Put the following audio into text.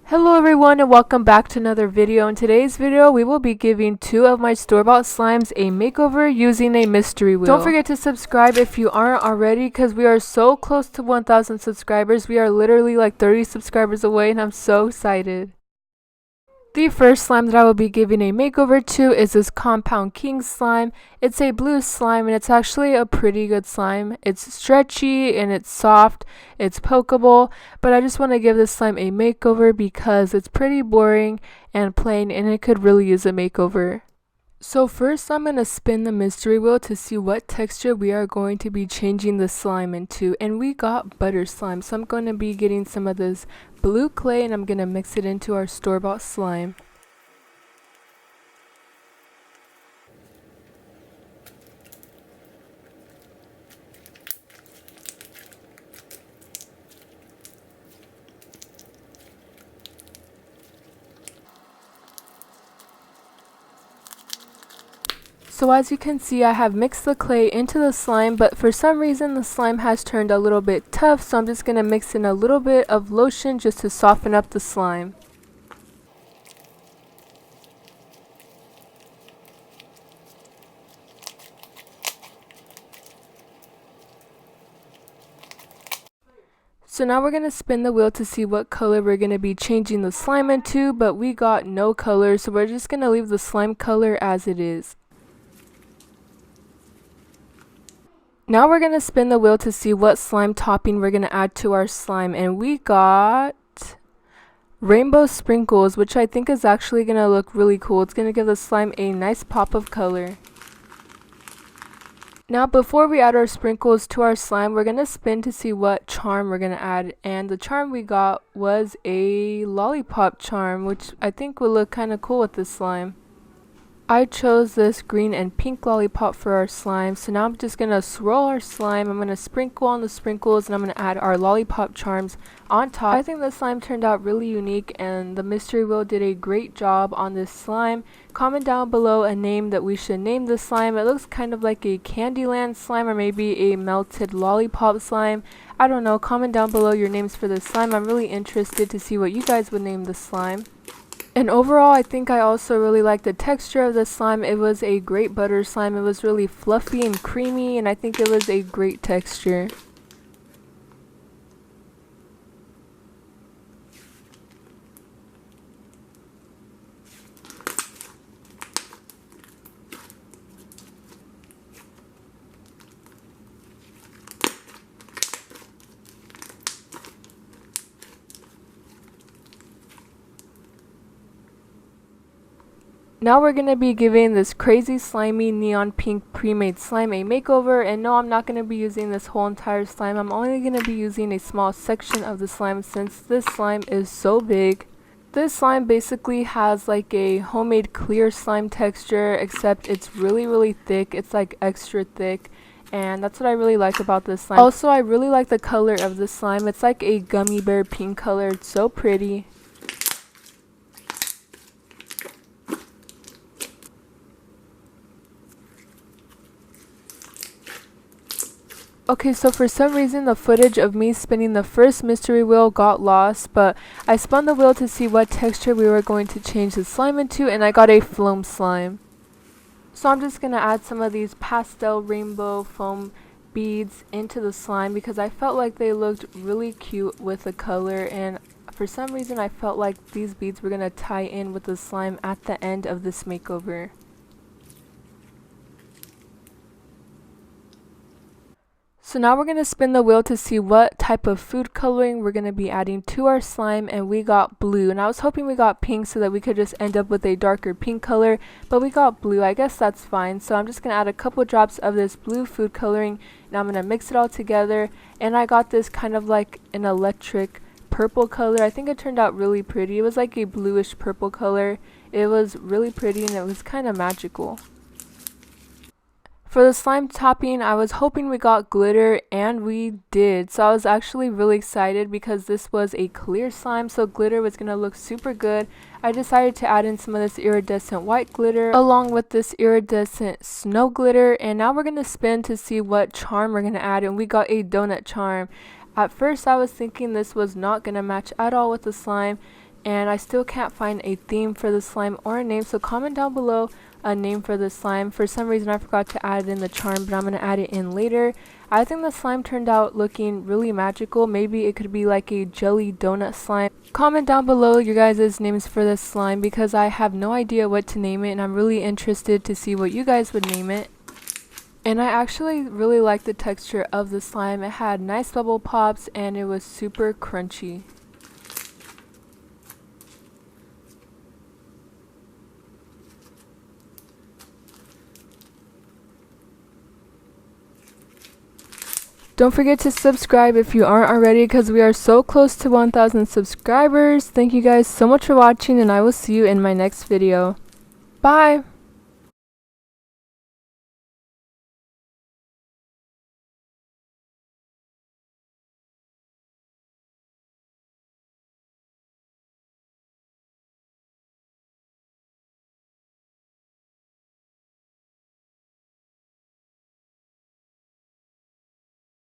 Hello everyone and welcome back to another video. In today's video we will be giving two of my store-bought slimes a makeover using a mystery wheel. Don't forget to subscribe if you aren't already because we are so close to 1,000 subscribers. We are literally like 30 subscribers away and I'm so excited. The first slime that I will be giving a makeover to is this Compound King slime. It's a blue slime and it's actually a pretty good slime. It's stretchy and it's soft, it's pokeable, but I just want to give this slime a makeover because it's pretty boring and plain and it could really use a makeover. So first I'm going to spin the mystery wheel to see what texture we are going to be changing the slime into, and we got butter slime, so I'm going to be getting some of this blue clay and I'm going to mix it into our store-bought slime. So as you can see, I have mixed the clay into the slime, but for some reason the slime has turned a little bit tough, so I'm just going to mix in a little bit of lotion just to soften up the slime. So now we're going to spin the wheel to see what color we're going to be changing the slime into, but we got no color, so we're just going to leave the slime color as it is. Now we're going to spin the wheel to see what slime topping we're going to add to our slime, and we got rainbow sprinkles, which I think is actually going to look really cool. It's going to give the slime a nice pop of color. Now before we add our sprinkles to our slime, we're going to spin to see what charm we're going to add, and the charm we got was a Lollipop Charm, which I think would look kind of cool with this slime. I chose this green and pink lollipop for our slime, so now I'm just going to swirl our slime. I'm going to sprinkle on the sprinkles and I'm going to add our lollipop charms on top. I think the slime turned out really unique and the mystery wheel did a great job on this slime. Comment down below a name that we should name this slime. It looks kind of like a Candyland slime or maybe a melted lollipop slime. I don't know. Comment down below your names for this slime. I'm really interested to see what you guys would name this slime. And overall, I think I also really like the texture of the slime. It was a great butter slime. It was really fluffy and creamy, and I think it was a great texture. Now we're going to be giving this crazy slimy neon pink pre-made slime a makeover, and no, I'm not going to be using this whole entire slime. I'm only going to be using a small section of the slime since this slime is so big. This slime basically has like a homemade clear slime texture, except it's really thick. It's like extra thick, and that's what I really like about this slime. Also, I really like the color of the slime. It's like a gummy bear pink color. It's so pretty. Okay, so for some reason the footage of me spinning the first mystery wheel got lost, but I spun the wheel to see what texture we were going to change the slime into, and I got a foam slime. So I'm just going to add some of these pastel rainbow foam beads into the slime because I felt like they looked really cute with the color, and for some reason I felt like these beads were going to tie in with the slime at the end of this makeover. So now we're going to spin the wheel to see what type of food coloring we're going to be adding to our slime, and we got blue, and I was hoping we got pink so that we could just end up with a darker pink color, but we got blue. I guess that's fine. So I'm just going to add a couple drops of this blue food coloring and I'm going to mix it all together, and I got this kind of like an electric purple color. I think it turned out really pretty. It was like a bluish purple color. It was really pretty and it was kind of magical. For the slime topping, I was hoping we got glitter, and we did. So I was actually really excited because this was a clear slime, so glitter was going to look super good. I decided to add in some of this iridescent white glitter along with this iridescent snow glitter, and now we're going to spin to see what charm we're going to add, and we got a donut charm. At first I was thinking this was not going to match at all with the slime and I still can't find a theme for the slime or a name, so comment down below a name for the slime. For some reason I forgot to add it in the charm, but I'm going to add it in later. I think the slime turned out looking really magical. Maybe it could be like a jelly donut slime. Comment down below your guys' names for this slime because I have no idea what to name it, and I'm really interested to see what you guys would name it. And I actually really like the texture of the slime. It had nice bubble pops and it was super crunchy. Don't forget to subscribe if you aren't already because we are so close to 1,000 subscribers. Thank you guys so much for watching, and I will see you in my next video. Bye!